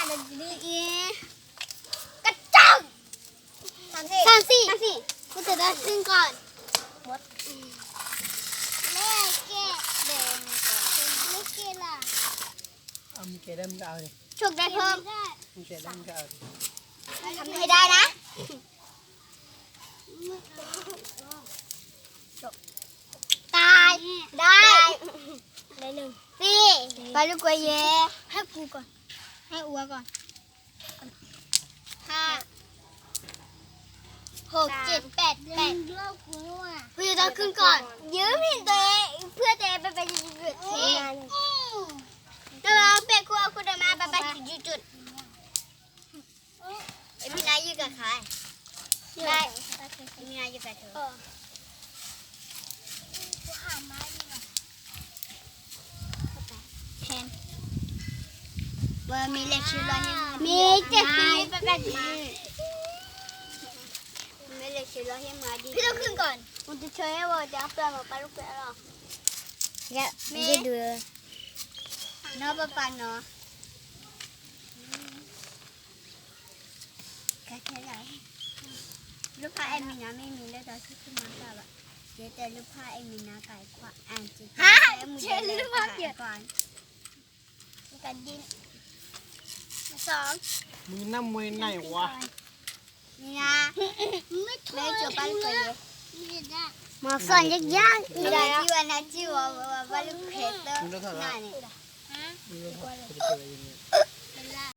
เลยดีกระจัง3-4กูจะได้ขึ้นก่อนเลขเกเดินเลขเกล่ะมึงเกได้มึงก็เอาดิฉกได้เพิ่มมึงเกได้มึงก็เอาดิทำให้ได้นะตายได้4ไปลูกกวยเย่ให้กูก่อนให้อัวก่อน5 6 7 8เลิกกูอ่ะเพื่อต้องขึ้นก่อนยืมหินตัวเองเพื่อจะไปจุดที่แล้วเป็ดกูเอาคุณมาไปจุดไอ้พี่นายยืดกับใครได้พี่นายยืดกับเธอแทนว่ามีเล็กชื่ออะไรมีเจ็ดปีแบบนี้ไม่เล็กชื่ออะไรมาดีพี่ต้องขึ้นก่อนผมจะช่วยให้ว่าจะเอาเปลือกมาปลาลูกเปลือกหรอเนี่ยไม่ดูเนาะปะเนาะแค่ไหนลูกค้าเอ็มมีนะไม่มีแล้วจะขึ้นมาแบบเดี๋ยวแต่ลูกค้าเอ็มมีนะไก่ขวาอ่านจิตเชื่อลูกค้าเกี่ยวก่อนกันยิง2มึงน้ำมวยไหนวะนี่นะไม่ถูกจบปันไปเลยมาสั่นยากๆนี่ได้ที่วันนั้นที่ว่าลูกเพชรนั่นนี่